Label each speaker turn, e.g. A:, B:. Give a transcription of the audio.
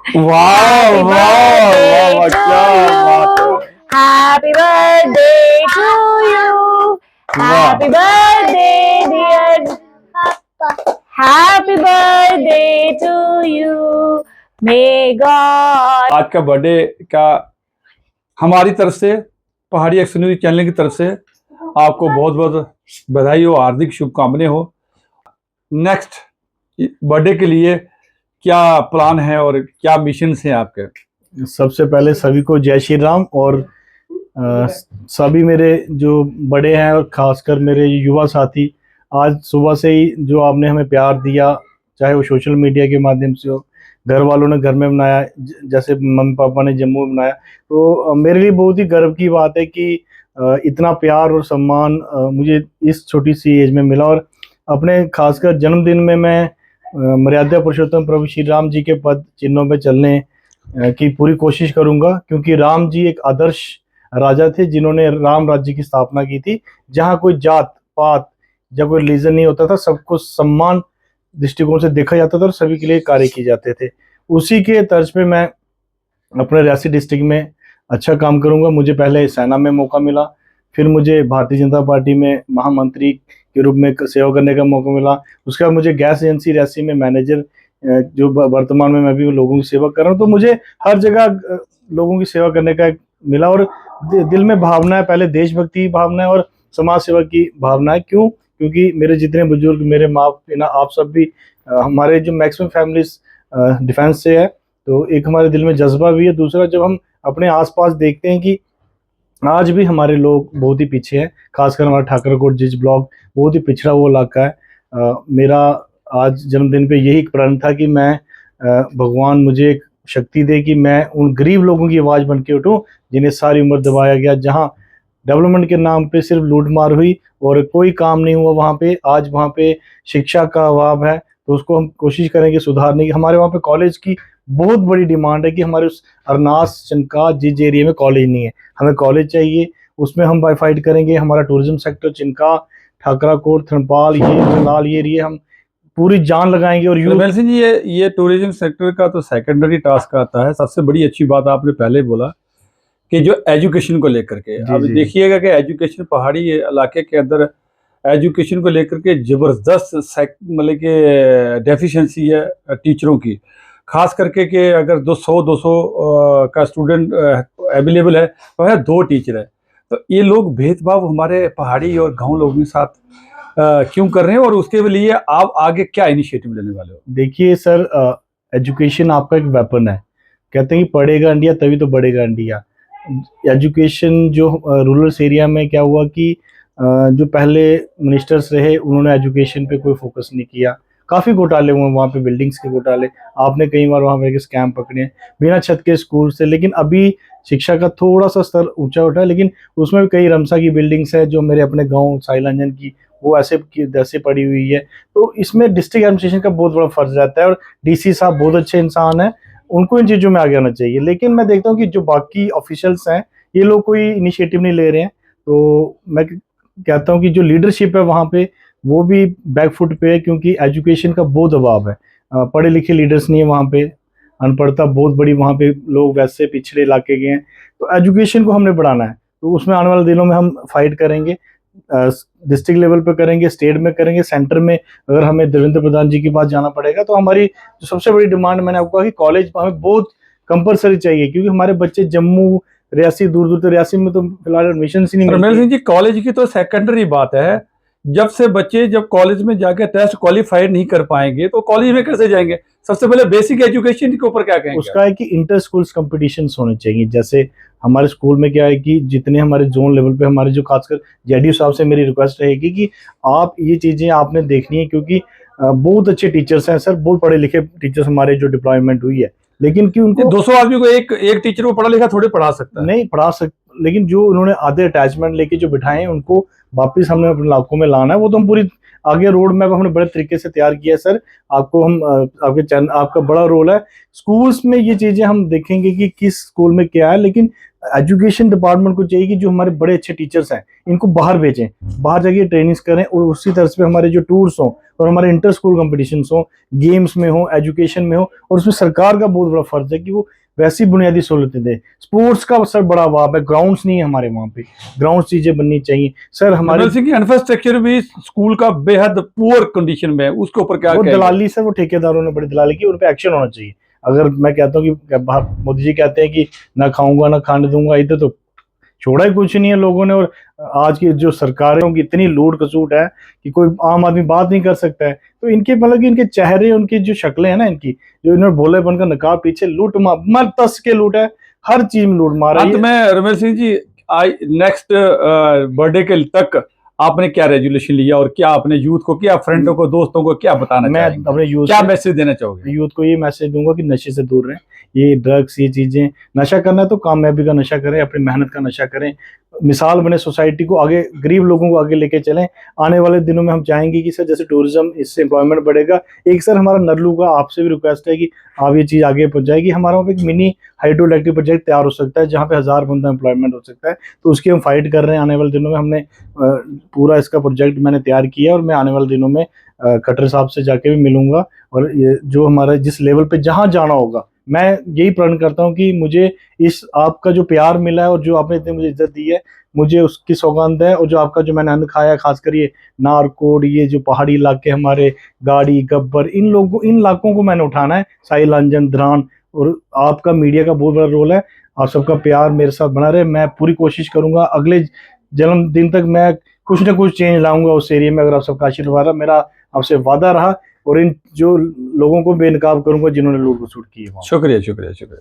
A: वाह
B: Happy
A: वाह वाह
B: birthday
A: वाह,
B: to
A: क्या बात
B: you.
A: है।
B: Happy birthday to you.
A: वाह,
B: Happy birthday, dear. Happy birthday to you. May God.
A: आज का बर्थडे का हमारी तरफ से, पहाड़ी एक्शन न्यूज चैनल की तरफ से आपको बहुत बहुत बधाई हो, हार्दिक शुभकामनाएं हो। नेक्स्ट बर्थडे के लिए क्या प्लान है और क्या मिशन हैं आपके?
C: सबसे पहले सभी को जय श्री राम। और सभी मेरे जो बड़े हैं और खासकर मेरे युवा साथी, आज सुबह से ही जो आपने हमें प्यार दिया, चाहे वो सोशल मीडिया के माध्यम से हो, घर वालों ने घर में मनाया, जैसे मम्मी पापा ने जम्मू में मनाया, तो मेरे लिए बहुत ही गर्व की बात है कि इतना प्यार और सम्मान मुझे इस छोटी सी एज में मिला। और अपने खासकर जन्मदिन में मैं मर्यादा पुरुषोत्तम प्रभु श्री राम जी के पद चिन्हों पर चलने की पूरी कोशिश करूंगा, क्योंकि राम जी एक आदर्श राजा थे जिन्होंने राम राज्य की स्थापना की थी, जहां कोई जात पात या कोई रिलीजन नहीं होता था, सबको सम्मान दृष्टिकोण से देखा जाता था और सभी के लिए कार्य किए जाते थे। उसी के तर्ज पे मैं अपने रियासी डिस्ट्रिक्ट में अच्छा काम करूंगा। मुझे पहले सेना में मौका मिला, फिर मुझे भारतीय जनता पार्टी में महामंत्री के रूप में सेवा करने का मौका मिला। उसके बाद मुझे गैस एजेंसी रियासी में मैनेजर, जो वर्तमान में मैं भी लोगों की सेवा कर रहा हूँ। तो मुझे हर जगह लोगों की सेवा करने का मिला, और दिल में भावना है, पहले देशभक्ति की भावना है और समाज सेवा की भावना है। क्यों? क्योंकि मेरे जितने बुजुर्ग, मेरे माँ पिता, आप सब भी, हमारे जो मैक्सिमम फैमिलीज डिफेंस से है, तो एक हमारे दिल में जज्बा भी है। दूसरा, जब हम अपने आसपास देखते हैं कि आज भी हमारे लोग बहुत ही पीछे हैं, खासकर हमारा ठाकुरकोट जिस ब्लॉक बहुत ही पिछड़ा वो इलाका है। मेरा आज जन्मदिन पे यही प्रण था कि मैं भगवान मुझे एक शक्ति दे कि मैं उन गरीब लोगों की आवाज़ बन के उठूँ जिन्हें सारी उम्र दबाया गया, जहाँ डेवलपमेंट के नाम पे सिर्फ लूटमार हुई और कोई काम नहीं हुआ वहाँ पे। आज वहाँ पे शिक्षा का अभाव है, तो उसको हम कोशिश करेंगे सुधारने की। हमारे वहाँ पे कॉलेज की बहुत बड़ी डिमांड है कि हमारे उस अरनास चनका जिस एरिया में कॉलेज नहीं है, हमें कॉलेज चाहिए। उसमें हम फाइट करेंगे। हमारा टूरिज्म सेक्टर चिनका, ठाकराकोट, थनपाल, ये जलाल, ये एरिया हम पूरी जान लगाएंगे। और
A: रमेश सिंह जी, ये टूरिज्म सेक्टर का तो सेकेंडरी टास्क आता है। सबसे बड़ी अच्छी बात आपने पहले बोला कि जो एजुकेशन को लेकर के, अब देखिएगा कि एजुकेशन पहाड़ी इलाके के अंदर एजुकेशन को लेकर के जबरदस्त मतलब कि डेफिशिएंसी है टीचरों की, खास करके कि अगर 200 का स्टूडेंट अवेलेबल है तो है 2 टीचर है। तो ये लोग भेदभाव हमारे पहाड़ी और गांव लोगों के साथ क्यों कर रहे हैं, और उसके लिए आप आगे क्या इनिशिएटिव लेने वाले हो?
C: देखिए सर, एजुकेशन आपका एक वेपन है। कहते हैं कि पढ़ेगा इंडिया तभी तो बढ़ेगा इंडिया। एजुकेशन जो रूरल एरिया में क्या हुआ कि जो पहले मिनिस्टर्स रहे उन्होंने एजुकेशन पे कोई फोकस नहीं किया। काफ़ी घोटाले हुए वहाँ पे, बिल्डिंग्स के घोटाले, आपने कई बार वहाँ पे स्कैम पकड़े हैं, बिना छत के स्कूल से। लेकिन अभी शिक्षा का थोड़ा सा स्तर ऊंचा उठा है, लेकिन उसमें भी कई रमसा की बिल्डिंग्स है जो मेरे अपने गाँव साइलांजन की, वो ऐसे पड़ी हुई है। तो इसमें डिस्ट्रिक्ट एडमिनिस्ट्रेशन का बहुत बड़ा फर्ज रहता है, और डीसी साहब बहुत अच्छे इंसान हैं, उनको इन चीज़ों में आगे आना चाहिए। लेकिन मैं देखता हूँ कि जो बाकी ऑफिशियल्स हैं, ये लोग कोई इनिशिएटिव नहीं ले रहे हैं। तो मैं कहता हूँ कि जो लीडरशिप है वहाँ पे, वो भी बैकफुट पे है, क्योंकि एजुकेशन का बहुत अभाव है। पढ़े लिखे लीडर्स नहीं है वहाँ पे, अनपढ़ता बहुत बड़ी वहाँ पे, लोग वैसे पिछड़े इलाके के हैं। तो एजुकेशन को हमने बढ़ाना है, तो उसमें आने वाले दिनों में हम फाइट करेंगे। डिस्ट्रिक्ट लेवल पे करेंगे, स्टेट में करेंगे, सेंटर में अगर हमें देवेंद्र प्रधान जी के पास जाना पड़ेगा। तो हमारी जो सबसे बड़ी डिमांड, मैंने आपको कहा कि कॉलेज हमें बहुत कंपलसरी चाहिए, क्योंकि हमारे बच्चे जम्मू, रियासी, दूर दूर, तो रियासी में तो फिलहाल एडमिशन ही नहीं
A: रमेश
C: मिलती।
A: सिंह जी, कॉलेज की तो सेकेंडरी बात है। जब कॉलेज में जाके टेस्ट क्वालिफाई नहीं कर पाएंगे तो कॉलेज में कैसे जाएंगे? सबसे पहले बेसिक एजुकेशन के ऊपर क्या कहेंगे?
C: उसका है कि इंटर स्कूल्स कंपटीशंस होने चाहिए। जैसे हमारे स्कूल में क्या है कि जितने हमारे जोन लेवल पे, हमारे जो खासकर जेडीयू साहब से मेरी रिक्वेस्ट रहेगी कि आप ये चीज़ें आपने देखनी है, क्योंकि बहुत अच्छे टीचर्स हैं सर, बहुत पढ़े लिखे टीचर्स हमारे जो डिप्लॉयमेंट हुई है, लेकिन कि उनको
A: 200 आदमी को एक टीचर को पढ़ा लिखा थोड़ी पढ़ा सकता है।
C: नहीं पढ़ा सक, लेकिन जो उन्होंने आधे अटैचमेंट लेके जो बिठाए हैं, उनको वापस हमने अपने इलाकों में लाना है। वो तो हम पूरी आगे रोड मैप हमने बड़े तरीके से तैयार किया है सर। आपको हम आपके चैनल, आपका बड़ा रोल है स्कूल्स में, ये चीज़ें हम देखेंगे कि किस स्कूल में क्या है। लेकिन एजुकेशन डिपार्टमेंट को चाहिए कि जो हमारे बड़े अच्छे टीचर्स हैं इनको बाहर भेजें, बाहर जाके ट्रेनिंग्स करें, और उसी तरह से हमारे जो टूर्स हों और हमारे इंटर स्कूल कॉम्पिटिशन्स हों, गेम्स में हो, एजुकेशन में हो, और उसमें सरकार का बहुत बड़ा फर्ज है कि वो वैसी बुनियादी सहूलतें दे। स्पोर्ट्स का सर बड़ा अभाव है, ग्राउंड्स नहीं है हमारे वहाँ पे, ग्राउंड चीजें बननी चाहिए सर हमारे।
A: मनोज सिंह की इंफ्रास्ट्रक्चर भी स्कूल का बेहद पुअर कंडीशन में है, उसके ऊपर क्या
C: वो
A: कहेंगे?
C: दलाली सर, वो ठेकेदारों ने बड़ी दलाली की, उन पे एक्शन होना चाहिए। अगर मैं कहता हूँ कि मोदी जी कहते हैं कि ना खाऊंगा ना खाने दूंगा, इधर तो छोड़ा ही कुछ नहीं है लोगों ने। और आज की जो सरकारों की इतनी लूट खसूट है कि कोई आम आदमी बात नहीं कर सकता है। तो इनके मतलब कि इनके चेहरे, उनकी जो शक्लें हैं ना, इनकी जो इन्होंने भोलेपन का नकाब पीछे, लूट मर तस के लूट है, हर चीज में लूट मार
A: अंत में रमेश सिंह जी, नेक्स्ट बर्थडे के तक आपने क्या रेजोल्यूशन लिया और क्या अपने यूथ को, क्या फ्रेंडों को, दोस्तों को क्या बताना
C: मैं
A: चाहेंगे?
C: अपने यूथ
A: क्या मैसेज देना चाहोगे?
C: यूथ को ये मैसेज दूंगा कि नशे से दूर रहें। ये ड्रग्स, ये चीजें, नशा करना है तो कामयाबी का नशा करें, अपनी मेहनत का नशा करें, मिसाल बने, सोसाइटी को आगे, गरीब लोगों को आगे लेके चलें। आने वाले दिनों में हम चाहेंगे कि सर जैसे टूरिज्म, इससे एम्प्लॉयमेंट बढ़ेगा। एक सर हमारा नरलू का आपसे भी रिक्वेस्ट है कि आप ये चीज आगे पहुंचाएगी। हमारा वहाँ पे एक मिनी हाइड्रो प्रोजेक्ट तैयार हो सकता है जहाँ पे 1000 बंदा एम्प्लॉयमेंट हो सकता है, तो उसकी हम फाइट कर रहे हैं। आने वाले दिनों में हमने पूरा इसका प्रोजेक्ट मैंने तैयार किया, और मैं आने वाले दिनों में खट्टर साहब से जाके भी मिलूंगा, और ये जो हमारा जिस लेवल पे जहां जाना होगा, मैं यही प्रण करता हूं कि मुझे इस आपका जो प्यार मिला है और जो आपने इतनी मुझे इज्जत दी है, मुझे उसकी सौगंध है। और जो आपका जो मैंने अन्न खाया, खासकर ये नारकोड, ये जो पहाड़ी इलाके हमारे, गाड़ी, गब्बर, इन इलाकों को मैंने उठाना है, साहिल अंजन, ध्रान, और आपका मीडिया का बहुत बड़ा रोल है। आप सबका प्यार मेरे साथ बना रहे, मैं पूरी कोशिश करूंगा अगले जन्मदिन तक मैं कुछ ना कुछ चेंज लाऊंगा उस एरिया में, अगर आप सबका आशीर्वाद रहा, मेरा आपसे वादा रहा। और इन जो लोगों को बेनकाब करूंगा जिन्होंने लूट खसूट की है।
A: शुक्रिया, शुक्रिया, शुक्रिया।